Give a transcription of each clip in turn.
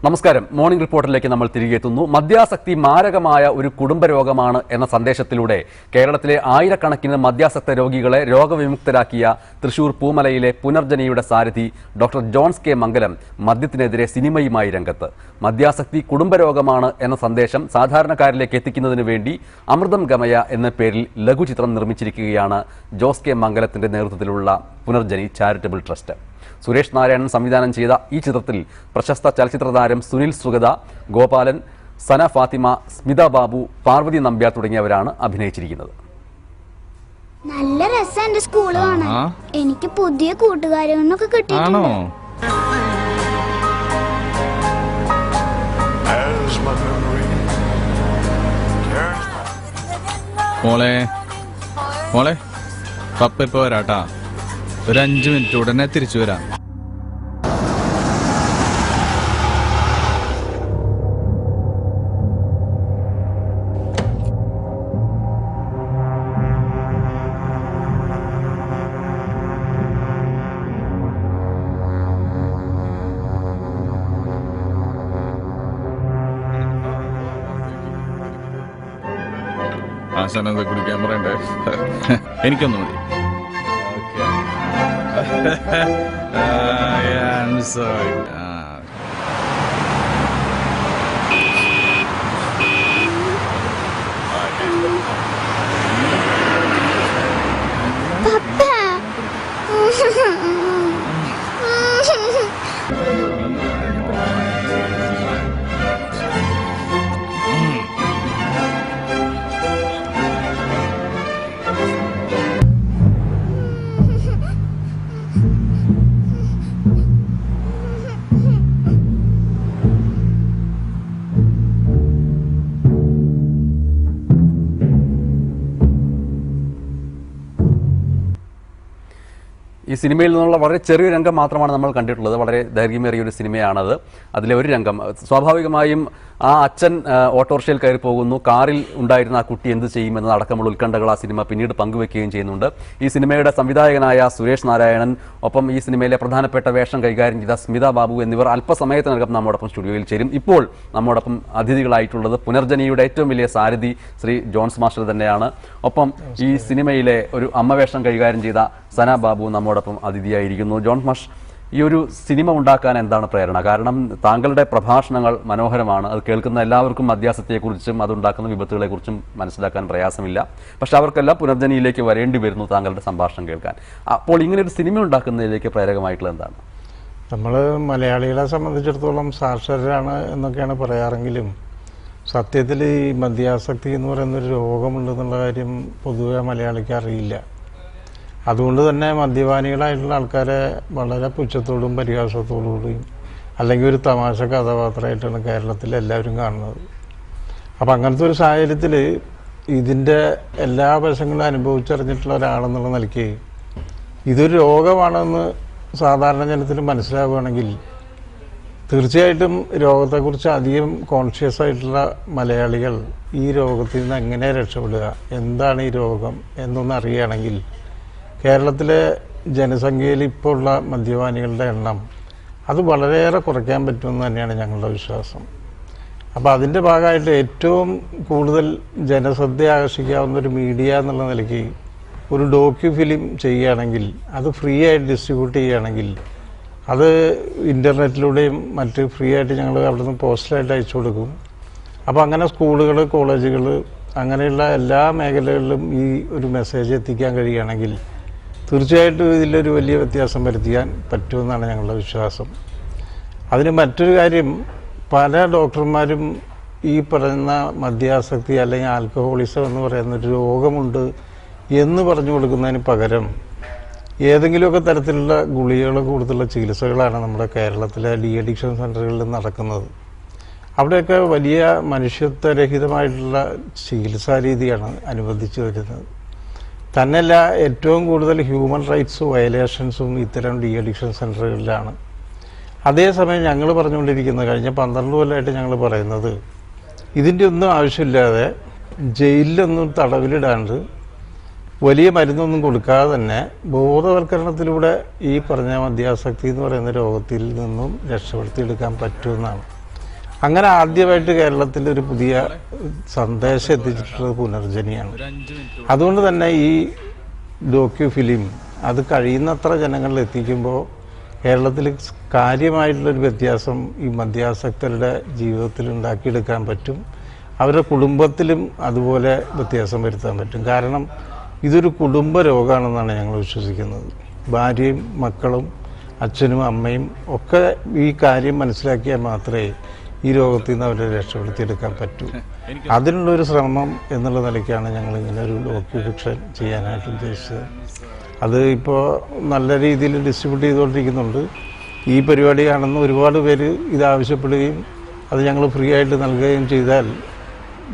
നമസ്കാരം. മോർണിംഗ് റിപ്പോർട്ടിലേക്ക് നമ്മൾ തിരികെ എത്തുന്നു. മദ്യാസക്തി മാരകമായ ഒരു കുടുംബരോഗമാണ് എന്ന സന്ദേശത്തിലൂടെ കേരളത്തിലെ ആയിരക്കണക്കിന് മദ്യാസക്ത രോഗികളെ രോഗവിമുക്തരാക്കിയ തൃശൂർ പൂമലയിലെ പുനർജനിയുടെ സാരഥി ഡോക്ടർ ജോൺസ് കെ മംഗലം മദ്യത്തിനെതിരെ സിനിമയുമായി രംഗത്ത്. മദ്യാസക്തി കുടുംബരോഗമാണ് എന്ന സന്ദേശം സാധാരണക്കാരിലേക്ക് എത്തിക്കുന്നതിന് വേണ്ടി അമൃതം ഗമയ എന്ന പേരിൽ ലഘുചിത്രം നിർമ്മിച്ചിരിക്കുകയാണ് ജോസ് കെ മംഗലത്തിന്റെ നേതൃത്വത്തിലുള്ള പുനർജനി ചാരിറ്റബിൾ ട്രസ്റ്റ്. സുരേഷ് നാരായണൻ സംവിധാനം ചെയ്ത ഈ ചിത്രത്തിൽ പ്രശസ്ത ചലച്ചിത്ര താരം സുനിൽ സുഗത, ഗോപാലൻ, സന ഫാത്തിമ, സ്മിത ബാബു, പാർവതി നമ്പ്യാർ തുടങ്ങിയവരാണ് അഭിനയിച്ചിരിക്കുന്നത്. നല്ല രസമുണ്ട് സ്കൂൾ കാണാൻ. എനിക്ക് പുതിയ കൂട്ടുകാരൊക്കെ കിട്ടിയിട്ടുണ്ടോ? മോളെ മോളെ പപ്പ ഇപ്പൊ വരാട്ടാ. ഒരു 5 മിനിറ്റ് ഉടനെ തിരിച്ചു വരാം. ആശാനത് കുടിക്കാൻ പറയണ്ടേ? എനിക്കൊന്നും മതി. I'm sorry. ഈ സിനിമയിൽ നിന്നുള്ള വളരെ ചെറിയ രംഗം മാത്രമാണ് നമ്മൾ കണ്ടിട്ടുള്ളത്. വളരെ ദൈർഘ്യമേറിയ ഒരു സിനിമയാണത്. അതിലെ ഒരു രംഗം സ്വാഭാവികമായും ആ അച്ഛൻ ഓട്ടോറിക്ഷയിൽ കയറി പോകുന്നു, കാറിൽ ഉണ്ടായിരുന്ന ആ കുട്ടി എന്ത് ചെയ്യുമെന്നത് അടക്കമുള്ള ഉത്കണ്ഠകൾ ആ സിനിമ പിന്നീട് പങ്കുവെക്കുകയും ചെയ്യുന്നുണ്ട്. ഈ സിനിമയുടെ സംവിധായകനായ സുരേഷ് നാരായണൻ, ഒപ്പം ഈ സിനിമയിലെ പ്രധാനപ്പെട്ട വേഷം കൈകാര്യം ചെയ്ത സ്മിത ബാബു എന്നിവർ അല്പസമയത്തിനകം നമ്മോടൊപ്പം സ്റ്റുഡിയോയിൽ ചേരും. ഇപ്പോൾ നമ്മോടൊപ്പം അതിഥികളായിട്ടുള്ളത് പുനർജനിയുടെ ഏറ്റവും വലിയ സാരഥി ശ്രീ ജോൺസ് മാസ്റ്റർ തന്നെയാണ്. ഒപ്പം ഈ സിനിമയിലെ ഒരു അമ്മവേഷം കൈകാര്യം ചെയ്ത സന ബാബു നമ്മോടൊപ്പം അതിഥിയായിരിക്കുന്നു. ജോൺ മാഷ്, ഈ ഒരു സിനിമ ഉണ്ടാക്കാൻ എന്താണ് പ്രേരണ? കാരണം താങ്കളുടെ പ്രഭാഷണങ്ങൾ മനോഹരമാണ്. അത് കേൾക്കുന്ന എല്ലാവർക്കും മദ്യാസക്തിയെക്കുറിച്ചും അതുണ്ടാക്കുന്ന വിപത്തുകളെക്കുറിച്ചും മനസ്സിലാക്കാൻ പ്രയാസമില്ല. പക്ഷെ അവർക്കെല്ലാം പുനർജനിയിലേക്ക് വരേണ്ടി വരുന്നു താങ്കളുടെ സംഭാഷണം കേൾക്കാൻ. അപ്പോൾ ഇങ്ങനെ ഒരു സിനിമ ഉണ്ടാക്കുന്നതിലേക്ക് പ്രേരകമായിട്ടുള്ള എന്താണ്? നമ്മൾ മലയാളികളെ സംബന്ധിച്ചിടത്തോളം സാക്ഷരരാണ് എന്നൊക്കെയാണ് പറയാറെങ്കിലും സത്യത്തിൽ ഈ മദ്യാസക്തി എന്ന് പറയുന്നൊരു രോഗമുണ്ടെന്നുള്ള കാര്യം പൊതുവെ മലയാളിക്ക് അറിയില്ല. അതുകൊണ്ട് തന്നെ മദ്യപാനികളായിട്ടുള്ള ആൾക്കാരെ വളരെ പുച്ഛത്തോടും പരിഹാസത്തോടുകൂടിയും അല്ലെങ്കിൽ ഒരു തമാശ കഥാപാത്രമായിട്ടാണ് കേരളത്തിൽ എല്ലാവരും കാണുന്നത്. അപ്പം അങ്ങനത്തെ ഒരു സാഹചര്യത്തിൽ ഇതിൻ്റെ എല്ലാ വശങ്ങളും അനുഭവിച്ചറിഞ്ഞിട്ടുള്ള ഒരാളെന്നുള്ള നിലയ്ക്ക് ഇതൊരു രോഗമാണെന്ന് സാധാരണ ജനത്തിന് മനസ്സിലാവുകയാണെങ്കിൽ തീർച്ചയായിട്ടും രോഗത്തെക്കുറിച്ച് അധികം കോൺഷ്യസ് ആയിട്ടുള്ള മലയാളികൾ ഈ രോഗത്തിൽ നിന്ന് എങ്ങനെ രക്ഷപ്പെടുക, എന്താണ് ഈ രോഗം എന്നൊന്ന് അറിയുകയാണെങ്കിൽ കേരളത്തിലെ ജനസംഖ്യയിൽ ഇപ്പോൾ ഉള്ള മദ്യപാനികളുടെ എണ്ണം അത് വളരെയേറെ കുറയ്ക്കാൻ പറ്റുമെന്ന് തന്നെയാണ് ഞങ്ങളുടെ വിശ്വാസം. അപ്പോൾ അതിൻ്റെ ഭാഗമായിട്ട് ഏറ്റവും കൂടുതൽ ജനശ്രദ്ധ ആകർഷിക്കാവുന്ന ഒരു മീഡിയ എന്നുള്ള നിലയ്ക്ക് ഒരു ഡോക്യു ഫിലിം ചെയ്യുകയാണെങ്കിൽ, അത് ഫ്രീ ആയിട്ട് ഡിസ്ട്രിബ്യൂട്ട് ചെയ്യുകയാണെങ്കിൽ, അത് ഇൻ്റർനെറ്റിലൂടെയും മറ്റ് ഫ്രീ ആയിട്ട് ഞങ്ങൾ അവിടെ നിന്ന് പോസ്റ്റലായിട്ട് അയച്ചു കൊടുക്കും. അപ്പോൾ അങ്ങനെ സ്കൂളുകൾ, കോളേജുകൾ, അങ്ങനെയുള്ള എല്ലാ മേഖലകളിലും ഈ ഒരു മെസ്സേജ് എത്തിക്കാൻ കഴിയുകയാണെങ്കിൽ തീർച്ചയായിട്ടും ഇതിലൊരു വലിയ വ്യത്യാസം വരുത്തിക്കാൻ പറ്റുമെന്നാണ് ഞങ്ങളുടെ വിശ്വാസം. അതിന് മറ്റൊരു കാര്യം, പല ഡോക്ടർമാരും ഈ പറയുന്ന മദ്യാസക്തി അല്ലെങ്കിൽ ആൽക്കഹോളിസം എന്ന് പറയുന്നൊരു രോഗമുണ്ട് എന്ന് പറഞ്ഞു കൊടുക്കുന്നതിന് പകരം ഏതെങ്കിലുമൊക്കെ തരത്തിലുള്ള ഗുളികകൾ കൂടുതലുള്ള ചികിത്സകളാണ് നമ്മുടെ കേരളത്തിലെ ഡി അഡിക്ഷൻ സെൻ്ററുകളിൽ നടക്കുന്നത്. അവിടെയൊക്കെ വലിയ മനുഷ്യത്വരഹിതമായിട്ടുള്ള ചികിത്സാ രീതിയാണ് അനുവദിച്ചു വരുന്നത്. തന്നെയല്ല, ഏറ്റവും കൂടുതൽ ഹ്യൂമൻ റൈറ്റ്സ് വയലേഷൻസും ഇത്തരം ഡി അഡിക്ഷൻ സെൻ്ററുകളിലാണ്. അതേസമയം ഞങ്ങൾ പറഞ്ഞുകൊണ്ടിരിക്കുന്നത്, കഴിഞ്ഞ 12 കൊല്ലമായിട്ട് ഞങ്ങൾ പറയുന്നത്, ഇതിൻ്റെ ഒന്നും ആവശ്യമില്ലാതെ ജയിലിലൊന്നും തടവിലിടാണ്ട് വലിയ മരുന്നൊന്നും കൊടുക്കാതെ തന്നെ ബോധവൽക്കരണത്തിലൂടെ ഈ പറഞ്ഞ മദ്യാസക്തി എന്ന് പറയുന്ന രോഗത്തിൽ നിന്നും രക്ഷപ്പെടുത്തിയെടുക്കാൻ പറ്റുമെന്നാണ്. അങ്ങനെ ആദ്യമായിട്ട് കേരളത്തിൽ ഒരു പുതിയ സന്ദേശം എത്തിച്ചിട്ടുള്ളത് പുനർജനിയാണ്. അതുകൊണ്ട് തന്നെ ഈ ഡോക്യു ഫിലിം അത് കഴിയുന്നത്ര ജനങ്ങളിൽ എത്തിക്കുമ്പോൾ കേരളത്തിൽ കാര്യമായിട്ടുള്ളൊരു വ്യത്യാസം ഈ മദ്യാസക്തരുടെ ജീവിതത്തിൽ ഉണ്ടാക്കിയെടുക്കാൻ പറ്റും. അവരുടെ കുടുംബത്തിലും അതുപോലെ വ്യത്യാസം വരുത്താൻ പറ്റും. കാരണം ഇതൊരു കുടുംബ രോഗമാണെന്നാണ് ഞങ്ങൾ വിശ്വസിക്കുന്നത്. ഭാര്യയും മക്കളും അച്ഛനും അമ്മയും ഒക്കെ ഈ കാര്യം മനസ്സിലാക്കിയാൽ മാത്രമേ ഈ രോഗത്തിൽ നിന്ന് അവരെ രക്ഷപ്പെടുത്തിയെടുക്കാൻ പറ്റൂ. അതിനുള്ളൊരു ശ്രമം എന്നുള്ള നിലയ്ക്കാണ് ഞങ്ങൾ ഇങ്ങനെ ഒരു ഡോക്യു ഫിക്ഷൻ ചെയ്യാനായിട്ട് ഉദ്ദേശിച്ചത്. അത് ഇപ്പോൾ നല്ല രീതിയിൽ ഡിസ്ട്രിബ്യൂട്ട് ചെയ്തുകൊണ്ടിരിക്കുന്നുണ്ട്. ഈ പരിപാടി കാണുന്ന ഒരുപാട് പേര് ഇത് ആവശ്യപ്പെടുകയും അത് ഞങ്ങൾ ഫ്രീ ആയിട്ട് നൽകുകയും ചെയ്താൽ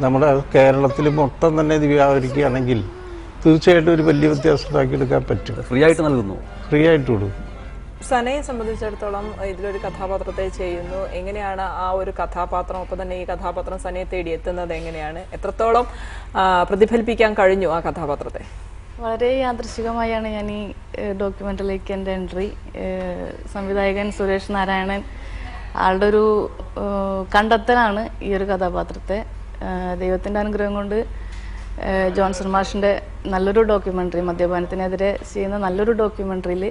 നമ്മുടെ കേരളത്തിൽ മൊത്തം തന്നെ ഇത് വ്യാപരിക്കുകയാണെങ്കിൽ തീർച്ചയായിട്ടും ഒരു വലിയ വ്യത്യാസം ഉണ്ടാക്കിയെടുക്കാൻ പറ്റും. ഫ്രീ ആയിട്ട് നൽകുന്നു, ഫ്രീ ആയിട്ട് കൊടുക്കും. സനയെ സംബന്ധിച്ചിടത്തോളം ഇതിലൊരു കഥാപാത്രത്തെ ചെയ്യുന്നു. എങ്ങനെയാണ് ആ ഒരു കഥാപാത്രം, ഒപ്പം തന്നെ ഈ കഥാപാത്രം സനയെ തേടി എത്തുന്നത് എങ്ങനെയാണ്? എത്രത്തോളം പ്രതിഫലിപ്പിക്കാൻ കഴിഞ്ഞു ആ കഥാപാത്രത്തെ? വളരെ യാദൃശികമായാണ് ഞാൻ ഈ ഡോക്യുമെൻ്ററിലേക്ക് എൻ്റെ എൻട്രി. സംവിധായകൻ സുരേഷ് നാരായണൻ ആളുടെ ഒരു കണ്ടെത്തലാണ് ഈ ഒരു കഥാപാത്രത്തെ. ദൈവത്തിൻ്റെ അനുഗ്രഹം കൊണ്ട് ജോൺസൺ മാഷിൻ്റെ നല്ലൊരു ഡോക്യുമെൻ്ററി, മദ്യപാനത്തിനെതിരെ ചെയ്യുന്ന നല്ലൊരു ഡോക്യുമെൻ്ററിയിൽ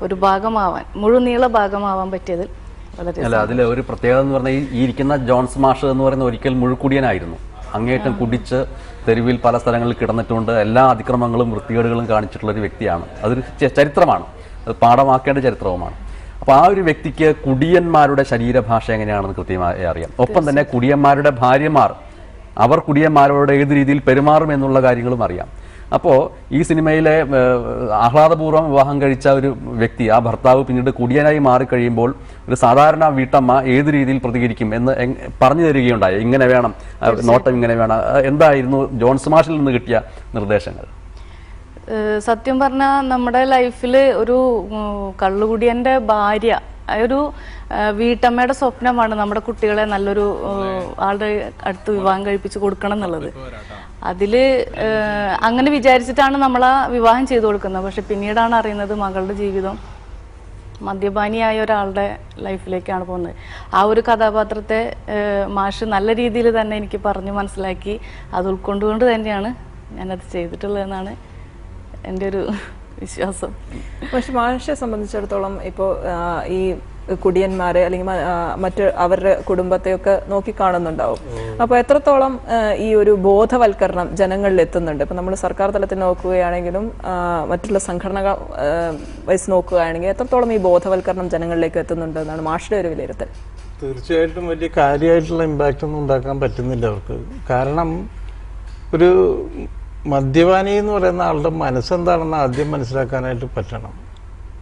ഒരു ഭാഗമാവാൻ, മുഴുനീള ഭാഗമാവാൻ പറ്റിയതിൽ വളരെ. അല്ല, അതിലെ ഒരു പ്രത്യേകത എന്ന് പറഞ്ഞാൽ ഈ ഇരിക്കുന്ന ജോൺസ് മാഷ് എന്ന് പറയുന്ന ഒരിക്കൽ മുഴുക്കുടിയനായിരുന്നു. അങ്ങേറ്റം കുടിച്ച് തെരുവിൽ പല സ്ഥലങ്ങളിൽ കിടന്നിട്ടുണ്ട്. എല്ലാ അതിക്രമങ്ങളും വൃത്തികേടുകളും കാണിച്ചിട്ടുള്ള ഒരു വ്യക്തിയാണ്. അതൊരു ചരിത്രമാണ്, അത് പാഠമാക്കേണ്ട ചരിത്രവുമാണ്. അപ്പോൾ ആ ഒരു വ്യക്തിക്ക് കുടിയന്മാരുടെ ശരീരഭാഷ എങ്ങനെയാണെന്ന് കൃത്യമായി അറിയാം. ഒപ്പം തന്നെ കുടിയന്മാരുടെ ഭാര്യമാർ, അവർ കുടിയന്മാരോട് ഏത് രീതിയിൽ പെരുമാറും എന്നുള്ള കാര്യങ്ങളും അറിയാം. അപ്പോൾ ഈ സിനിമയിലെ ആഹ്ലാദപൂർവ്വം വിവാഹം കഴിച്ച ഒരു വ്യക്തി, ആ ഭർത്താവ് പിന്നീട് കുടിയനായി മാറിക്കഴിയുമ്പോൾ ഒരു സാധാരണ വീട്ടമ്മ ഏത് രീതിയിൽ പ്രതികരിക്കും എന്ന് പറഞ്ഞു തരികയുണ്ടായി. ഇങ്ങനെ വേണം, നോട്ടം ഇങ്ങനെ വേണം. എന്തായിരുന്നു ജോൺസ് മാഷിൽ നിന്ന് കിട്ടിയ നിർദ്ദേശങ്ങൾ? സത്യം പറഞ്ഞാൽ നമ്മുടെ ലൈഫിൽ ഒരു കള്ളുകുടിയൻ്റെ ഭാര്യ, ഒരു വീട്ടമ്മയുടെ സ്വപ്നമാണ് നമ്മുടെ കുട്ടികളെ നല്ലൊരു ആളുടെ അടുത്ത് വിവാഹം കഴിപ്പിച്ച് കൊടുക്കണം എന്നുള്ളത്. അതിൽ അങ്ങനെ വിചാരിച്ചിട്ടാണ് നമ്മൾ ആ വിവാഹം ചെയ്തു കൊടുക്കുന്നത്. പക്ഷെ പിന്നീടാണ് അറിയുന്നത് മകളുടെ ജീവിതം മദ്യപാനിയായ ഒരാളുടെ ലൈഫിലേക്കാണ് പോകുന്നത്. ആ ഒരു കഥാപാത്രത്തെ മാഷ് നല്ല രീതിയിൽ തന്നെ എനിക്ക് പറഞ്ഞു മനസ്സിലാക്കി അത് ഉൾക്കൊണ്ടുകൊണ്ട് തന്നെയാണ് ഞാനത് ചെയ്തിട്ടുള്ളതെന്നാണ് എൻ്റെ ഒരു വിശ്വാസം. പക്ഷെ മാഷെ സംബന്ധിച്ചിടത്തോളം ഇപ്പോൾ ഈ കുടിയന്മാരെ അല്ലെങ്കിൽ മറ്റ് അവരുടെ കുടുംബത്തെയൊക്കെ നോക്കിക്കാണുന്നുണ്ടാവും. അപ്പോൾ എത്രത്തോളം ഈ ഒരു ബോധവൽക്കരണം ജനങ്ങളിൽ എത്തുന്നുണ്ട്? ഇപ്പം നമ്മൾ സർക്കാർ തലത്തിൽ നോക്കുകയാണെങ്കിലും മറ്റുള്ള സംഘടനകൾ വൈസ് നോക്കുകയാണെങ്കിൽ എത്രത്തോളം ഈ ബോധവൽക്കരണം ജനങ്ങളിലേക്ക് എത്തുന്നുണ്ട് എന്നാണ് മാഷിന്റെ ഒരു വിലയിരുത്തൽ? തീർച്ചയായിട്ടും വലിയ കാര്യമായിട്ടുള്ള ഇമ്പാക്റ്റ് ഒന്നും ഉണ്ടാക്കാൻ പറ്റുന്നില്ല അവർക്ക്. കാരണം ഒരു മദ്യപാനി എന്ന് പറയുന്ന ആളുടെ മനസ്സെന്താണെന്ന് ആദ്യം മനസ്സിലാക്കാനായിട്ട് പറ്റണം.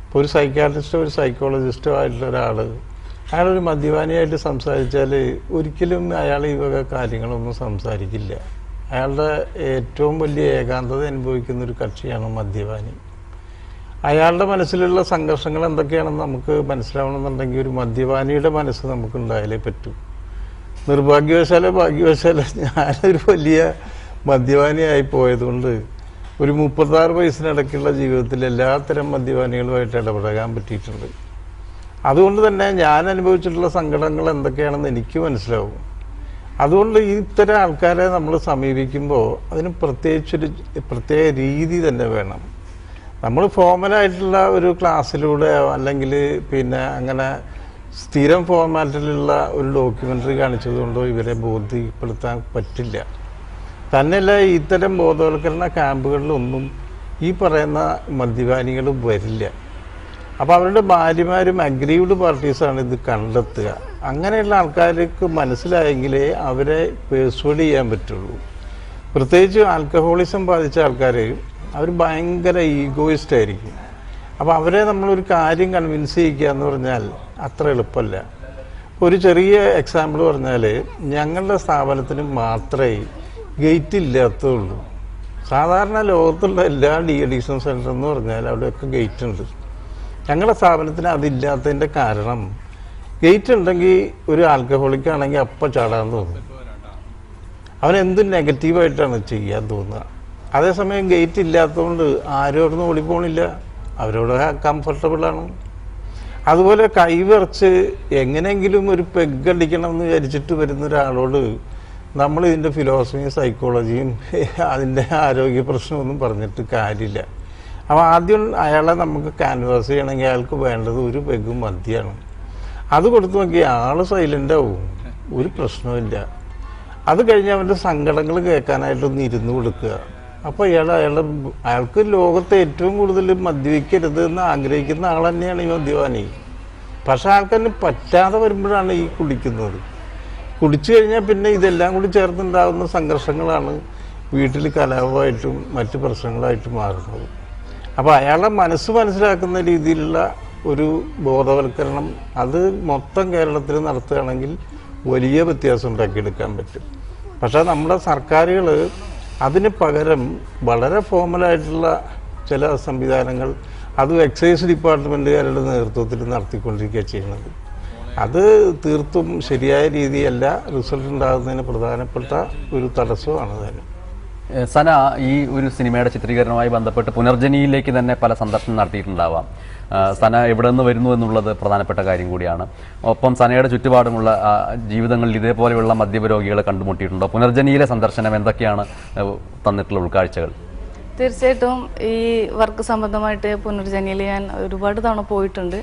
ഇപ്പോൾ ഒരു സൈക്കാട്രിസ്റ്റോ ഒരു സൈക്കോളജിസ്റ്റോ ആയിട്ടുള്ള ഒരാൾ അയാളൊരു മദ്യപാനിയായിട്ട് സംസാരിച്ചാൽ ഒരിക്കലും അയാൾ ഈ വക കാര്യങ്ങളൊന്നും സംസാരിക്കില്ല. അയാളുടെ ഏറ്റവും വലിയ ഏകാന്തത അനുഭവിക്കുന്ന ഒരു കക്ഷിയാണ് മദ്യപാനി. അയാളുടെ മനസ്സിലുള്ള സംഘർഷങ്ങൾ എന്തൊക്കെയാണെന്ന് നമുക്ക് മനസ്സിലാവണമെന്നുണ്ടെങ്കിൽ ഒരു മദ്യപാനിയുടെ മനസ്സ് നമുക്ക് ഉണ്ടായാലേ പറ്റൂ. നിർഭാഗ്യവശാലോ ഭാഗ്യവശാലോ ഞാനൊരു വലിയ മദ്യപാനിയായി പോയതുകൊണ്ട് ഒരു 36 വയസ്സിനിടയ്ക്കുള്ള ജീവിതത്തിൽ എല്ലാത്തരം മദ്യപാനികളുമായിട്ട് ഇടപഴകാൻ പറ്റിയിട്ടുണ്ട്. അതുകൊണ്ട് തന്നെ ഞാൻ അനുഭവിച്ചിട്ടുള്ള സങ്കടങ്ങൾ എന്തൊക്കെയാണെന്ന് എനിക്ക് മനസ്സിലാവും. അതുകൊണ്ട് ഇത്തരം ആൾക്കാരെ നമ്മൾ സമീപിക്കുമ്പോൾ അതിന് പ്രത്യേക രീതി തന്നെ വേണം. നമ്മൾ ഫോർമലായിട്ടുള്ള ഒരു ക്ലാസ്സിലൂടെ അല്ലെങ്കിൽ പിന്നെ അങ്ങനെ സ്ഥിരം ഫോർമാറ്റിലുള്ള ഒരു ഡോക്യുമെൻ്ററി കാണിച്ചതുകൊണ്ടോ ഇവരെ ബോധ്യപ്പെടുത്താൻ പറ്റില്ല. തന്നെയല്ല, ഇത്തരം ബോധവൽക്കരണ ക്യാമ്പുകളിലൊന്നും ഈ പറയുന്ന മദ്യപാനികൾ വരില്ല. അപ്പോൾ അവരുടെ ഭാര്യമാരും അഗ്രീവ്ഡ് പാർട്ടീസാണ് ഇത് കണ്ടെത്തുക. അങ്ങനെയുള്ള ആൾക്കാർക്ക് മനസ്സിലായെങ്കിലേ അവരെ പേഴ്സ്വേഡ് ചെയ്യാൻ പറ്റുള്ളൂ. പ്രത്യേകിച്ച് ആൽക്കഹോളിസം ബാധിച്ച ആൾക്കാർ അവർ ഭയങ്കര ഈഗോയിസ്റ്റ് ആയിരിക്കും. അപ്പോൾ അവരെ നമ്മളൊരു കാര്യം കൺവിൻസ് ചെയ്യിക്കുക എന്ന് പറഞ്ഞാൽ അത്ര എളുപ്പമല്ല. ഒരു ചെറിയ എക്സാമ്പിൾ പറഞ്ഞാൽ ഞങ്ങളുടെ സ്ഥാപനത്തിന് മാത്രമേ ഗേറ്റ് ഇല്ലാത്തതുള്ളൂ. സാധാരണ ലോകത്തുള്ള എല്ലാ ഡി അഡിക്ഷൻ സെൻ്റർ എന്ന് പറഞ്ഞാൽ അവിടെയൊക്കെ ഗേറ്റ് ഉണ്ട്. ഞങ്ങളുടെ സ്ഥാപനത്തിന് അതില്ലാത്തതിൻ്റെ കാരണം ഗേറ്റ് ഉണ്ടെങ്കിൽ ഒരു ആൽക്കഹോളിക്കാണെങ്കിൽ അപ്പം ചാടാൻ തോന്നും. അവനെന്തും നെഗറ്റീവായിട്ടാണ് ചെയ്യാൻ തോന്നുക. അതേസമയം ഗേറ്റ് ഇല്ലാത്തതുകൊണ്ട് ആരും അവിടെ നിന്ന് ഓടിപ്പോണില്ല, അവരോട് കംഫർട്ടബിളാണ്. അതുപോലെ കൈവിറച്ച് എങ്ങനെയെങ്കിലും ഒരു പെഗടിക്കണം എന്ന് വിചാരിച്ചിട്ട് വരുന്ന ഒരാളോട് നമ്മൾ ഇതിൻ്റെ ഫിലോസഫിയും സൈക്കോളജിയും അതിൻ്റെ ആരോഗ്യ പ്രശ്നമൊന്നും പറഞ്ഞിട്ട് കാര്യമില്ല. അപ്പോൾ ആദ്യം അയാളെ നമുക്ക് ക്യാൻവാസ് ചെയ്യണമെങ്കിൽ അയാൾക്ക് വേണ്ടത് ഒരു പെഗ് മദ്യമാണ്. അത് കൊടുത്തു നോക്കിയാൽ ആൾ സൈലൻ്റ് ആവും, ഒരു പ്രശ്നവുമില്ല. അത് കഴിഞ്ഞ് അവൻ്റെ സങ്കടങ്ങൾ കേൾക്കാനായിട്ടൊന്ന് ഇരുന്ന് കൊടുക്കുക. അപ്പോൾ അയാൾക്ക് ലോകത്തെ ഏറ്റവും കൂടുതൽ മദ്യപിക്കരുത് എന്ന് ആഗ്രഹിക്കുന്ന ആൾ തന്നെയാണ് ഈ മദ്യപാനി. പക്ഷെ ആൾക്കതിന് പറ്റാതെ വരുമ്പോഴാണ് ഈ കുടിക്കുന്നത്. കുടിച്ചു കഴിഞ്ഞാൽ പിന്നെ ഇതെല്ലാം കൂടി ചേർത്തുണ്ടാകുന്ന സംഘർഷങ്ങളാണ് വീട്ടിൽ കലാപമായിട്ടും മറ്റ് പ്രശ്നങ്ങളായിട്ടും മാറുന്നത്. അപ്പോൾ അയാളുടെ മനസ്സ് മനസ്സിലാക്കുന്ന രീതിയിലുള്ള ഒരു ബോധവൽക്കരണം അത് മൊത്തം കേരളത്തിൽ നടത്തുകയാണെങ്കിൽ വലിയ വ്യത്യാസം ഉണ്ടാക്കിയെടുക്കാൻ പറ്റും. പക്ഷേ നമ്മുടെ സർക്കാരുകൾ അതിന് പകരം വളരെ ഫോമലായിട്ടുള്ള ചില സംവിധാനങ്ങൾ അതും എക്സൈസ് ഡിപ്പാർട്ട്മെൻറ്റുകാരുടെ നേതൃത്വത്തിൽ നടത്തിക്കൊണ്ടിരിക്കുക ചെയ്യുന്നത്. അത് തീർത്തും ശരിയായ രീതിയല്ല, റിസൾട്ട് ഉണ്ടാകുന്നതിന് പ്രധാനപ്പെട്ട ഒരു തടസ്സമാണ് തന്നെ. സന, ഈ ഒരു സിനിമയുടെ ചിത്രീകരണവുമായി ബന്ധപ്പെട്ട് പുനർജനിയിലേക്ക് തന്നെ പല സന്ദർശനം നടത്തിയിട്ടുണ്ടാവാം. സന എവിടെ നിന്ന് വരുന്നു എന്നുള്ളത് പ്രധാനപ്പെട്ട കാര്യം കൂടിയാണ്. ഒപ്പം സനയുടെ ചുറ്റുപാടുമുള്ള ജീവിതങ്ങളിൽ ഇതേപോലെയുള്ള മദ്യപരോഗികളെ കണ്ടുമുട്ടിയിട്ടുണ്ടോ? പുനർജനിയിലെ സന്ദർശനം എന്തൊക്കെയാണ് തന്നിട്ടുള്ള ഉൾക്കാഴ്ചകൾ? തീർച്ചയായിട്ടും ഈ വർക്ക് സംബന്ധമായിട്ട് പുനർജനിയിൽ ഞാൻ ഒരുപാട് തവണ പോയിട്ടുണ്ട്.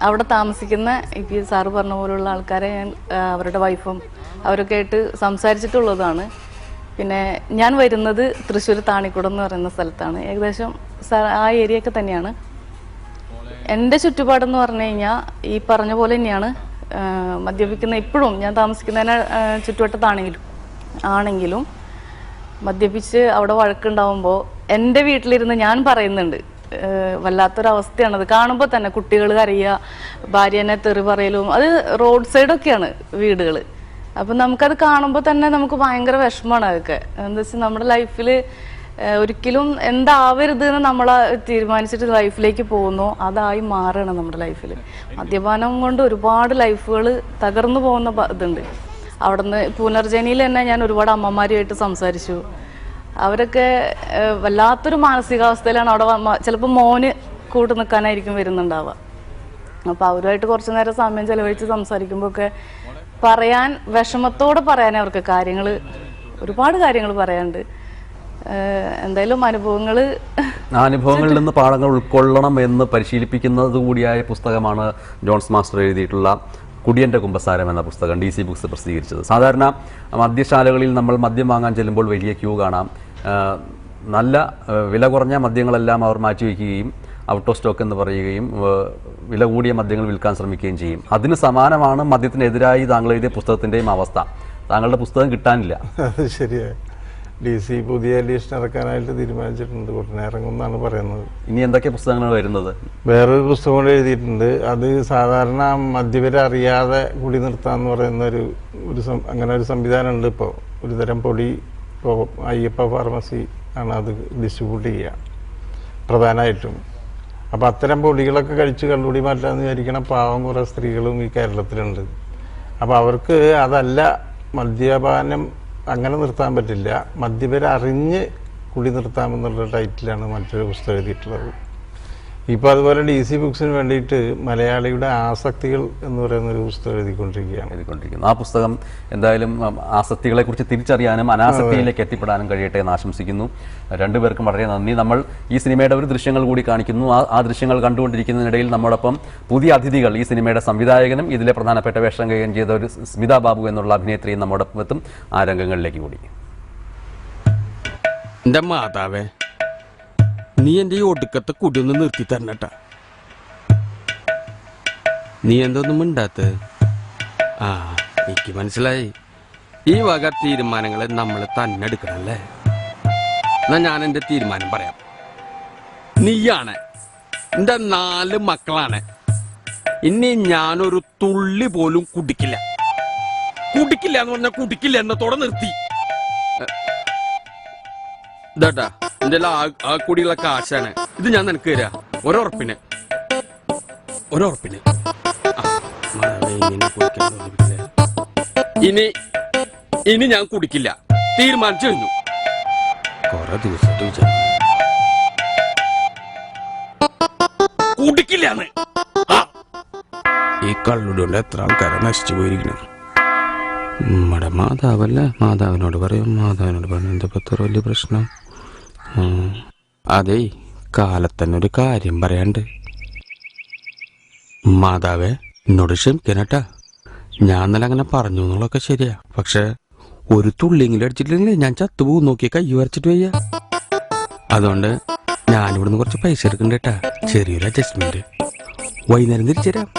അവിടെ താമസിക്കുന്ന ഇപ്പം സാറ് പറഞ്ഞ പോലുള്ള ആൾക്കാരെ ഞാൻ അവരുടെ വൈഫും അവരൊക്കെ ആയിട്ട് സംസാരിച്ചിട്ടുള്ളതാണ്. പിന്നെ ഞാൻ വരുന്നത് തൃശ്ശൂർ താണിക്കുടം എന്ന് പറയുന്ന സ്ഥലത്താണ്. ഏകദേശം ആ ഏരിയ ഒക്കെ തന്നെയാണ്. എൻ്റെ ചുറ്റുപാടെന്ന് പറഞ്ഞു കഴിഞ്ഞാൽ ഈ പറഞ്ഞ പോലെ തന്നെയാണ്. മദ്യപിക്കുന്ന ഇപ്പോഴും ഞാൻ താമസിക്കുന്നതിന് ചുറ്റുവട്ടത്താണെങ്കിലും മദ്യപിച്ച് അവിടെ വഴക്കുണ്ടാവുമ്പോൾ എൻ്റെ വീട്ടിലിരുന്ന് ഞാൻ പറയുന്നുണ്ട്, വല്ലാത്തൊരവസ്ഥയാണത്. കാണുമ്പോൾ തന്നെ കുട്ടികൾ കരയുക, ഭാര്യനെ തെറി പറയലും, അത് റോഡ് സൈഡൊക്കെയാണ് വീടുകൾ. അപ്പം നമുക്കത് കാണുമ്പോൾ തന്നെ നമുക്ക് ഭയങ്കര വിഷമമാണ്. അതൊക്കെ എന്താ വെച്ചാൽ നമ്മുടെ ലൈഫിൽ ഒരിക്കലും എന്താവരുത് എന്ന് നമ്മൾ തീരുമാനിച്ചിട്ട് ലൈഫിലേക്ക് പോകുന്നു, അതായി മാറണം നമ്മുടെ ലൈഫിൽ. മദ്യപാനം കൊണ്ട് ഒരുപാട് ലൈഫുകൾ തകർന്നു പോകുന്ന ഇതുണ്ട്. അവിടുന്ന് പുനർജനിയിൽ തന്നെ ഞാൻ ഒരുപാട് അമ്മമാരുമായിട്ട് സംസാരിച്ചു. അവരൊക്കെ വല്ലാത്തൊരു മാനസികാവസ്ഥയിലാണ്. അവിടെ ചിലപ്പോൾ മോന് കൂട്ട് നിൽക്കാനായിരിക്കും വരുന്നുണ്ടാവുക. അപ്പോൾ അവരുമായിട്ട് കുറച്ച് നേരം സമയം ചെലവഴിച്ച് സംസാരിക്കുമ്പോഴൊക്കെ പറയാൻ വിഷമത്തോടെ പറയാൻ അവർക്ക് ഒരുപാട് കാര്യങ്ങൾ പറയാനുണ്ട്. എന്തായാലും അനുഭവങ്ങളിൽ നിന്ന് പാഠങ്ങൾ ഉൾക്കൊള്ളണം എന്ന് പരിശീലിപ്പിക്കുന്നത് കൂടിയായ പുസ്തകമാണ് ജോൺസ് മാസ്റ്റർ എഴുതിയിട്ടുള്ള കുടിയൻ്റെ കുമ്പസാരം എന്ന പുസ്തകം DC ബുക്സ് പ്രസിദ്ധീകരിച്ചത്. സാധാരണ മദ്യശാലകളിൽ നമ്മൾ മദ്യം വാങ്ങാൻ ചെല്ലുമ്പോൾ വലിയ ക്യൂ കാണാം. നല്ല വില കുറഞ്ഞ മദ്യങ്ങളെല്ലാം അവർ മാറ്റിവെക്കുകയും ഔട്ട് ഓഫ് സ്റ്റോക്ക് എന്ന് പറയുകയും വില കൂടിയ മദ്യങ്ങൾ വിൽക്കാൻ ശ്രമിക്കുകയും ചെയ്യും. അതിന് സമാനമാണ് മദ്യത്തിനെതിരായി താങ്കൾ എഴുതിയ പുസ്തകത്തിൻ്റെയും അവസ്ഥ. താങ്കളുടെ പുസ്തകം കിട്ടാനില്ല. അത് ശരിയാണ്. DC പുതിയ എഡിഷൻ ഇറക്കാനായിട്ട് തീരുമാനിച്ചിട്ടുണ്ട്. ഉടനെ ഇറങ്ങുമെന്നാണ് പറയുന്നത്. ഇനി എന്തൊക്കെ പുസ്തകങ്ങളാണ് വരുന്നത്? വേറൊരു പുസ്തകം കൂടെ എഴുതിയിട്ടുണ്ട്. അത് സാധാരണ മദ്യപരെ അറിയാതെ കുടി നിർത്താന്ന് പറയുന്ന അങ്ങനെ ഒരു സംവിധാനം ഉണ്ട്. ഇപ്പോൾ ഒരു തരം പൊടി, ഇപ്പോൾ അയ്യപ്പ ഫാർമസി ആണ് അത് ഡിസ്ട്രിബ്യൂട്ട് ചെയ്യുക പ്രധാനമായിട്ടും. അപ്പോൾ അത്തരം പൊടികളൊക്കെ കഴിച്ച് കള്ളുകൂടി മാറ്റാമെന്ന് വിചാരിക്കണം പാവം കുറേ സ്ത്രീകളും ഈ കേരളത്തിലുണ്ട്. അപ്പോൾ അവർക്ക് അതല്ല, മദ്യപാനം അങ്ങനെ നിർത്താൻ പറ്റില്ല, മദ്യപരെ അറിഞ്ഞ് കുടി നിർത്താമെന്നുള്ള ടൈറ്റിലാണ് മറ്റൊരു പുസ്തകം എഴുതിയിട്ടുള്ളത്. ഇപ്പോൾ അതുപോലെ DC ബുക്സിന് വേണ്ടിയിട്ട് മലയാളിയുടെ ആസക്തികൾ എന്ന് പറയുന്നൊരു പുസ്തകം എഴുതിക്കൊണ്ടിരിക്കുകയാണ്. ആ പുസ്തകം എന്തായാലും ആസക്തികളെക്കുറിച്ച് തിരിച്ചറിയാനും അനാസക്തിയിലേക്ക് എത്തിപ്പെടാനും കഴിയട്ടെ എന്ന് ആശംസിക്കുന്നു. രണ്ടുപേർക്കും വളരെ നന്ദി. നമ്മൾ ഈ സിനിമയുടെ ഒരു ദൃശ്യങ്ങൾ കൂടി കാണിക്കുന്നു. ആ ദൃശ്യങ്ങൾ കണ്ടുകൊണ്ടിരിക്കുന്നതിനിടയിൽ നമ്മോടൊപ്പം പുതിയ അതിഥികൾ, ഈ സിനിമയുടെ സംവിധായകനും ഇതിലെ പ്രധാനപ്പെട്ട വേഷം കൈകാര്യം ചെയ്ത ഒരു സ്മിത ബാബു എന്നുള്ള അഭിനേത്രിയും നമ്മോടൊപ്പം എത്തും. ആ രംഗങ്ങളിലേക്ക് കൂടി. എൻ്റെ മാതാവേ, നീ എൻ്റെ ഈ ഒടുക്കത്തെ കുടിയൊന്ന് നിർത്തി തരണട്ടാ. നീ എന്തൊന്നും മിണ്ടാത്ത? എനിക്ക് മനസ്സിലായി. ഈ വക തീരുമാനങ്ങളെ നമ്മൾ തന്നെ എടുക്കണല്ലേ. എന്നാ ഞാൻ എൻ്റെ തീരുമാനം പറയാം. നീയാണ് എൻ്റെ 4 മക്കളാണ്. ഇനി ഞാനൊരു തുള്ളി പോലും കുടിക്കില്ല എന്ന് പറഞ്ഞാൽ കുടിക്കില്ല എന്നത്തോടെ നിർത്തി. ഇതാട്ടാ എന്റെ ആ കുടിയുള്ള കാശാണ്. ഇത് ഞാൻ നിനക്ക് തരാം ഒരുറപ്പിന്. ഇനി ഞാൻ കുടിക്കില്ല, തീരുമാനിച്ചു കഴിഞ്ഞു. കൊറേ ദിവസമായിട്ട് കുടിക്കില്ലാന്ന്. ഈ കള്ളുകൊണ്ട് എത്ര ആൾക്കാരെ നശിച്ചു പോയിരിക്കണം. നമ്മുടെ മാതാവല്ലേ, മാതാവിനോട് പറയും, മാതാവിനോട് പറയും എന്താ ഇത്ര വലിയ പ്രശ്നം. അതേ കാലത്തന്നെ ഒരു കാര്യം പറയാണ്ട്. മാതാവേ എന്നോട് ക്ഷമിക്കണട്ടാ, ഞാൻ ഇന്നലെ അങ്ങനെ പറഞ്ഞു എന്നുള്ളതൊക്കെ ശരിയാ. പക്ഷെ ഒരു തുള്ളിയെങ്കിലും അടിച്ചിട്ടില്ലെങ്കിൽ ഞാൻ ചത്തുപോകും. നോക്കി കൈ വരച്ചിട്ട് വയ്യ. അതുകൊണ്ട് ഞാനിവിടുന്ന് കുറച്ച് പൈസ എടുക്കണ്ടേട്ടാ, ചെറിയൊരു അഡ്ജസ്റ്റ്മെന്റ്. വൈകുന്നേരം തിരിച്ചുതരാം.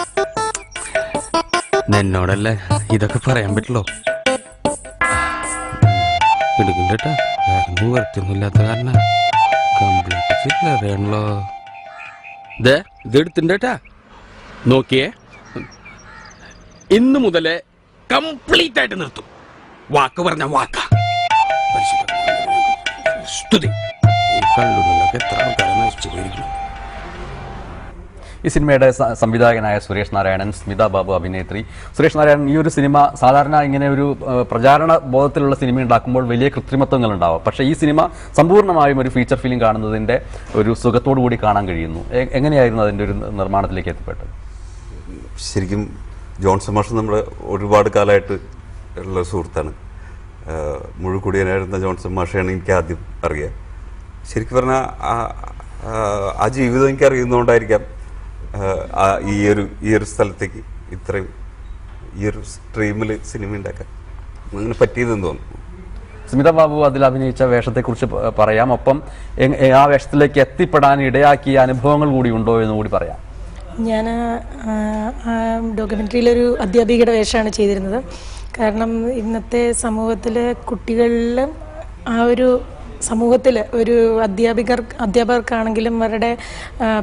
എന്നോടല്ലേ ഇതൊക്കെ പറയാൻ പറ്റുള്ളൂ. എടുക്കണ്ടേട്ടാ, വേറെ വരത്തൊന്നുമില്ലാത്ത കാരണം കംപ്ലീറ്റ് ശരിയാണല്ലോ. ഇത് എടുത്തിണ്ടേട്ടാ, നോക്കിയേ, ഇന്ന് മുതലേ കംപ്ലീറ്റ് ആയിട്ട് നിർത്തും. വാക്ക് പറഞ്ഞ വാക്ക സ്തുതി. ഈ കള്ളുകളിലൊക്കെ എത്ര ആൾക്കാരെ നശിച്ചു പോയിരിക്കുന്നു. ഈ സിനിമയുടെ സംവിധായകനായ സുരേഷ് നാരായണൻ, സ്മിത ബാബു അഭിനേത്രി. സുരേഷ് നാരായണൻ, ഈ ഒരു സിനിമ സാധാരണ ഇങ്ങനെ ഒരു പ്രചാരണ ബോധത്തിലുള്ള സിനിമ ഉണ്ടാക്കുമ്പോൾ വലിയ കൃത്രിമത്വങ്ങൾ ഉണ്ടാവും. പക്ഷേ ഈ സിനിമ സമ്പൂർണ്ണമായും ഒരു ഫീച്ചർ ഫിലിം കാണുന്നതിൻ്റെ ഒരു സുഖത്തോടു കൂടി കാണാൻ കഴിയുന്നു. എങ്ങനെയായിരുന്നു അതിൻ്റെ ഒരു നിർമ്മാണത്തിലേക്ക് എത്തിപ്പെട്ടത്? ശരിക്കും ജോൺസൺ മാഷ് നമ്മുടെ ഒരുപാട് കാലമായിട്ട് ഉള്ള സുഹൃത്താണ്. മുഴുക്കുടിയനായിരുന്ന ജോൺസൺ മാഷെയാണ് എനിക്ക് ആദ്യം അറിയുക. ശരിക്കും പറഞ്ഞാൽ ആ ജീവിതം എനിക്ക് അറിയുന്നതുകൊണ്ടായിരിക്കാം ഈ ഒരു സ്ഥലത്തേക്ക് ഇത്രയും ഈ ഒരു സ്ട്രീമിൽ സിനിമ ഉണ്ടാക്കാൻ അങ്ങനെ പറ്റിയതെന്ന് തോന്നുന്നു. സ്മിത ബാബു അതിൽ അഭിനയിച്ച വേഷത്തെക്കുറിച്ച് പറയാം. ഒപ്പം ആ വേഷത്തിലേക്ക് എത്തിപ്പെടാൻ ഇടയാക്കിയ അനുഭവങ്ങൾ കൂടി ഉണ്ടോ എന്ന് കൂടി പറയാം. ഞാൻ ഡോക്യുമെൻ്ററിയിലൊരു അധ്യാപികയുടെ വേഷമാണ് ചെയ്തിരുന്നത്. കാരണം ഇന്നത്തെ സമൂഹത്തിൽ കുട്ടികളിലും ആ ഒരു സമൂഹത്തിൽ ഒരു അധ്യാപകർക്കാണെങ്കിലും അവരുടെ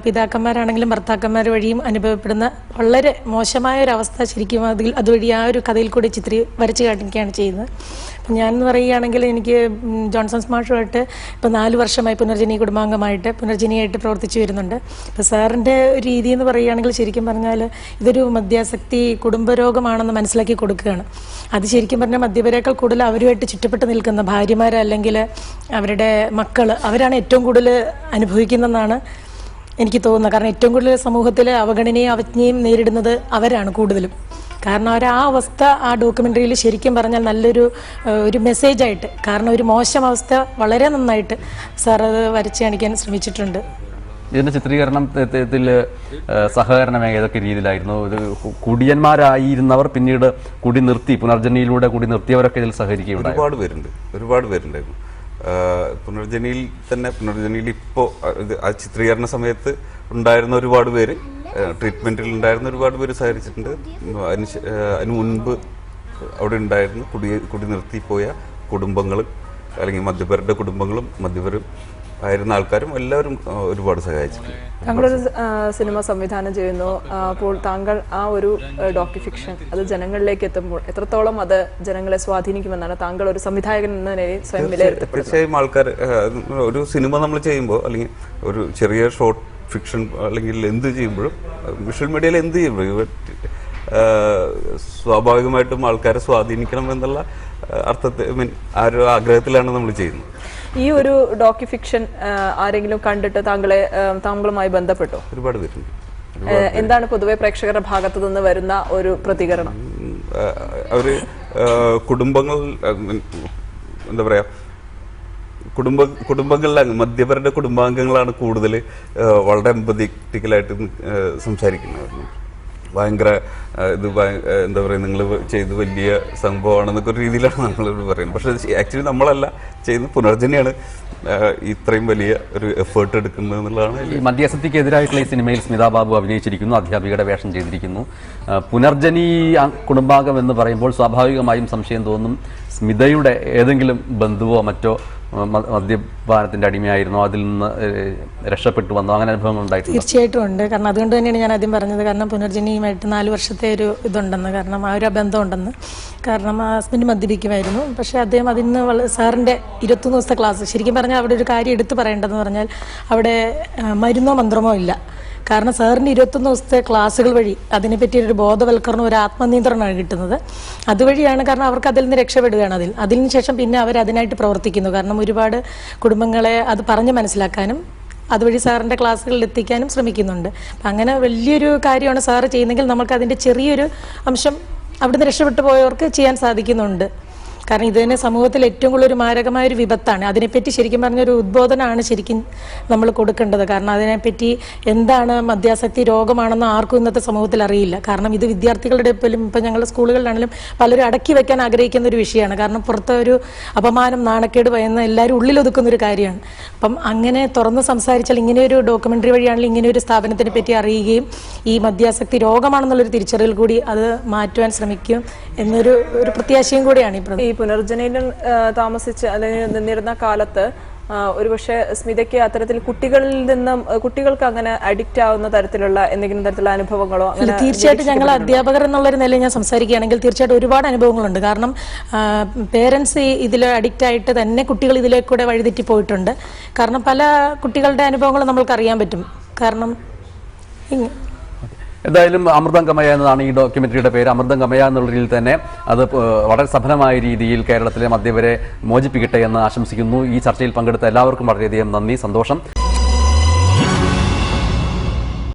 പിതാക്കന്മാരാണെങ്കിലും ഭർത്താക്കന്മാർ വഴിയും അനുഭവപ്പെടുന്ന വളരെ മോശമായ ഒരവസ്ഥ ശരിക്കും അതുവഴി ആ ഒരു കഥയിൽ കൂടി വരച്ച് കാണിക്കുകയാണ് ചെയ്യുന്നത്. അപ്പം ഞാൻ പറയുകയാണെങ്കിൽ എനിക്ക് ജോൺസൺ മാഷുമായിട്ട് ഇപ്പോൾ 4 വർഷമായി പുനർജനി കുടുംബാംഗമായിട്ട് പുനർജനിയായിട്ട് പ്രവർത്തിച്ചു വരുന്നുണ്ട്. ഇപ്പോൾ സാറിൻ്റെ ഒരു രീതി എന്ന് പറയുകയാണെങ്കിൽ ശരിക്കും പറഞ്ഞാൽ ഇതൊരു മദ്യാസക്തി കുടുംബരോഗമാണെന്ന് മനസ്സിലാക്കി കൊടുക്കുകയാണ്. അത് ശരിക്കും പറഞ്ഞാൽ മദ്യപരേക്കാൾ കൂടുതൽ അവരുമായിട്ട് ചുറ്റപ്പെട്ട് നിൽക്കുന്ന ഭാര്യമാർ അല്ലെങ്കിൽ അവരുടെ മക്കൾ അവരാണ് ഏറ്റവും കൂടുതൽ അനുഭവിക്കുന്നതെന്നാണ് എനിക്ക് തോന്നുന്നത്. കാരണം ഏറ്റവും കൂടുതൽ സമൂഹത്തിൽ അവഗണനയും അവജ്ഞയും നേരിടുന്നത് അവരാണ് കൂടുതലും. കാരണം ആ അവസ്ഥ ആ ഡോക്യുമെൻ്ററിയിൽ ശരിക്കും പറഞ്ഞാൽ നല്ലൊരു മെസ്സേജായിട്ട്, കാരണം ഒരു മോശം അവസ്ഥ വളരെ നന്നായിട്ട് സാർ അത് വരച്ച് കാണിക്കാൻ ശ്രമിച്ചിട്ടുണ്ട്. ഇതിൻ്റെ ചിത്രീകരണത്തിൽ സഹകരണം ഏതൊക്കെ രീതിയിലായിരുന്നു? ഇത് കുടിയന്മാരായിരുന്നവർ പിന്നീട് കുടി നിർത്തി, പുനർജനിയിലൂടെ കുടി നിർത്തിയവരൊക്കെ ഇതിൽ സഹകരിക്കുകയുണ്ടായി. ഒരുപാട് പേരുണ്ടായിരുന്നു. പുനർജനിയിൽ ഇപ്പോൾ ആ ചിത്രീകരണ സമയത്ത് ഉണ്ടായിരുന്ന ഒരുപാട് പേര്, ട്രീറ്റ്മെൻറ്റിൽ ഉണ്ടായിരുന്ന ഒരുപാട് പേര് സഹകരിച്ചിട്ടുണ്ട്. അതിന് മുൻപ് അവിടെ ഉണ്ടായിരുന്ന കുടി നിർത്തിപ്പോയ കുടുംബങ്ങളും അല്ലെങ്കിൽ മദ്യപരുടെ കുടുംബങ്ങളും മദ്യപരും ആയിരുന്ന ആൾക്കാരും എല്ലാവരും ഒരുപാട് സഹായിച്ചിട്ടുണ്ട്. താങ്കളൊരു സിനിമ സംവിധാനം ചെയ്യുന്നു. അപ്പോൾ താങ്കൾ ആ ഒരു ഡോക്യുഫിക്ഷൻ അത് ജനങ്ങളിലേക്ക് എത്തുമ്പോൾ എത്രത്തോളം അത് ജനങ്ങളെ സ്വാധീനിക്കുമെന്നാണ് താങ്കൾ ഒരു സംവിധായകൻ എന്ന നിലയിൽ സ്വയം വിലയിരുത്തുന്നത്? തീർച്ചയായും ആൾക്കാർ ഒരു സിനിമ നമ്മൾ ചെയ്യുമ്പോൾ അല്ലെങ്കിൽ ഒരു ചെറിയ ഷോർട്ട് ഫിക്ഷൻ അല്ലെങ്കിൽ എന്ത് ചെയ്യുമ്പോഴും വിഷ്വൽ മീഡിയയിൽ എന്ത് ചെയ്യുമ്പോഴും സ്വാഭാവികമായിട്ടും ആൾക്കാരെ സ്വാധീനിക്കണം എന്നുള്ള അർത്ഥത്തിൽ ആ ഒരു ആഗ്രഹത്തിലാണ് നമ്മൾ ചെയ്യുന്നത്. ഈ ഒരു ഡോക്യുഫിക്ഷൻ ആരെങ്കിലും കണ്ടിട്ട് താങ്കളുമായി ബന്ധപ്പെട്ടോ? ഒരുപാട് പേരുണ്ട്. എന്താണ് പൊതുവെ പ്രേക്ഷകരുടെ ഭാഗത്തു നിന്ന് വരുന്ന ഒരു പ്രതികരണം? അവര് കുടുംബങ്ങൾ എന്താ പറയാ, കുടുംബങ്ങളിലാണ് മദ്യപരുടെ കുടുംബാംഗങ്ങളാണ് കൂടുതൽ വളരെ എമ്പത്തിക്കലായിട്ട് സംസാരിക്കുന്നത്. ഭയങ്കര എന്താ പറയുക, നിങ്ങൾ ചെയ്ത് വലിയ സംഭവമാണെന്നൊക്കെ ഒരു രീതിയിലാണ് നമ്മളോട് പറയുന്നത്. പക്ഷെ ആക്ച്വലി നമ്മളല്ല ചെയ്യുന്നത്, പുനർജനിയാണ് ഇത്രയും വലിയ ഒരു എഫേർട്ട് എടുക്കുന്നത് എന്നുള്ളതാണ്. ഈ മദ്യാസക്തിക്കെതിരായിട്ടുള്ള ഈ സിനിമയിൽ സ്മിത ബാബു അഭിനയിച്ചിരിക്കുന്നു, അധ്യാപികയുടെ വേഷം ചെയ്തിരിക്കുന്നു. പുനർജനി കുടുംബാംഗം എന്ന് പറയുമ്പോൾ സ്വാഭാവികമായും സംശയം തോന്നും, സ്മിതയുടെ ഏതെങ്കിലും ബന്ധുവോ മറ്റോ മദ്യപാനത്തിന്റെ അടിമയായിരുന്നോ, അതിൽ നിന്ന് രക്ഷപ്പെട്ടു വന്നോ, അങ്ങനെ അനുഭവങ്ങൾ ഉണ്ടായിട്ടുണ്ട്? തീർച്ചയായിട്ടും ഉണ്ട്. കാരണം അതുകൊണ്ട് തന്നെയാണ് ഞാൻ ആദ്യം പറഞ്ഞത്, കാരണം പുനർജനിയുമായിട്ട് 4 വർഷത്തെ ഒരു ഇതുണ്ടെന്ന്, കാരണം ആ ഒരു ബന്ധമുണ്ടെന്ന്. കാരണം ഹസ്ബൻഡ് മദ്യപിക്കുമായിരുന്നു. പക്ഷേ അദ്ദേഹം അതിന് സാറിൻ്റെ 21 ദിവസത്തെ ക്ലാസ്, ശരിക്കും പറഞ്ഞാൽ അവിടെ ഒരു കാര്യം എടുത്തു പറയേണ്ടതെന്ന് പറഞ്ഞാൽ അവിടെ മരുന്നോ മന്ത്രമോ ഇല്ല. കാരണം സാറിൻ്റെ 21 ദിവസത്തെ ക്ലാസ്സുകൾ വഴി അതിനെപ്പറ്റിയൊരു ബോധവൽക്കരണം, ഒരു ആത്മനിയന്ത്രണമാണ് കിട്ടുന്നത്. അതുവഴിയാണ്, കാരണം അവർക്ക് അതിൽ നിന്ന് രക്ഷപ്പെടുകയാണ്. അതിന് ശേഷം പിന്നെ അവർ അതിനായിട്ട് പ്രവർത്തിക്കുന്നു. കാരണം ഒരുപാട് കുടുംബങ്ങളെ അത് പറഞ്ഞ് മനസ്സിലാക്കാനും അതുവഴി സാറിൻ്റെ ക്ലാസ്സുകളിൽ എത്തിക്കാനും ശ്രമിക്കുന്നുണ്ട്. അപ്പം അങ്ങനെ വലിയൊരു കാര്യമാണ് സാറ് ചെയ്യുന്നെങ്കിൽ നമുക്ക് അതിൻ്റെ ചെറിയൊരു അംശം അവിടുന്ന് രക്ഷപ്പെട്ടു പോയവർക്ക് ചെയ്യാൻ സാധിക്കുന്നുണ്ട്. കാരണം ഇത് തന്നെ സമൂഹത്തിൽ ഏറ്റവും കൂടുതൽ ഒരു മാരകമായ ഒരു വിപത്താണ്. അതിനെപ്പറ്റി ശരിക്കും പറഞ്ഞൊരു ഉദ്ബോധനമാണ് ശരിക്കും നമ്മൾ കൊടുക്കേണ്ടത്. കാരണം അതിനെപ്പറ്റി എന്താണ് മദ്യാസക്തി രോഗമാണെന്ന് ആർക്കും ഇന്നത്തെ സമൂഹത്തിൽ അറിയില്ല. കാരണം ഇത് വിദ്യാർത്ഥികളുടെ പോലും ഇപ്പം ഞങ്ങളുടെ സ്കൂളുകളിലാണെങ്കിലും പലരും അടക്കി വെക്കാൻ ആഗ്രഹിക്കുന്ന ഒരു വിഷയമാണ്. കാരണം പുറത്തെ ഒരു അപമാനം നാണക്കേട് ഭയന്ന് എല്ലാവരും ഉള്ളിലൊതുക്കുന്ന ഒരു കാര്യമാണ്. അപ്പം അങ്ങനെ തുറന്ന് സംസാരിച്ചാൽ ഇങ്ങനെയൊരു ഡോക്യുമെൻ്ററി വഴിയാണെങ്കിൽ ഇങ്ങനെയൊരു സ്ഥാപനത്തിനെ പറ്റി അറിയുകയും ഈ മദ്യാസക്തി രോഗമാണെന്നുള്ളൊരു തിരിച്ചറിയൽ കൂടി അത് മാറ്റുവാൻ ശ്രമിക്കും എന്നൊരു പ്രത്യാശയും കൂടിയാണ് ഈ പുനർജനയിൽ താമസിച്ച് അല്ലെങ്കിൽ നിന്നിരുന്ന കാലത്ത് ഒരുപക്ഷെ സ്മിതയ്ക്ക് അത്തരത്തിൽ കുട്ടികളിൽ നിന്നും കുട്ടികൾക്ക് അങ്ങനെ അഡിക്റ്റ് ആവുന്ന തരത്തിലുള്ള എന്തെങ്കിലും തരത്തിലുള്ള അനുഭവങ്ങളോ? തീർച്ചയായിട്ടും ഞങ്ങൾ അധ്യാപകർ എന്നുള്ളൊരു നിലയിൽ ഞാൻ സംസാരിക്കുകയാണെങ്കിൽ തീർച്ചയായിട്ടും ഒരുപാട് അനുഭവങ്ങളുണ്ട്. കാരണം പേരൻസ് ഇതിൽ അഡിക്റ്റ് ആയിട്ട് തന്നെ കുട്ടികൾ ഇതിലേക്കൂടെ വഴിതെറ്റി പോയിട്ടുണ്ട്. കാരണം പല കുട്ടികളുടെ അനുഭവങ്ങളും നമ്മൾക്ക് അറിയാൻ പറ്റും. കാരണം എന്തായാലും അമൃതം കമയ എന്നതാണ് ഈ ഡോക്യുമെന്ററിയുടെ പേര്. അമൃതം കമയ എന്നുള്ള രീതിയിൽ തന്നെ അത് വളരെ സഫലമായ രീതിയിൽ കേരളത്തിലെ മദ്യപരെ മോചിപ്പിക്കട്ടെ എന്ന് ആശംസിക്കുന്നു. ഈ ചർച്ചയിൽ പങ്കെടുത്ത എല്ലാവർക്കും വളരെയധികം നന്ദി, സന്തോഷം.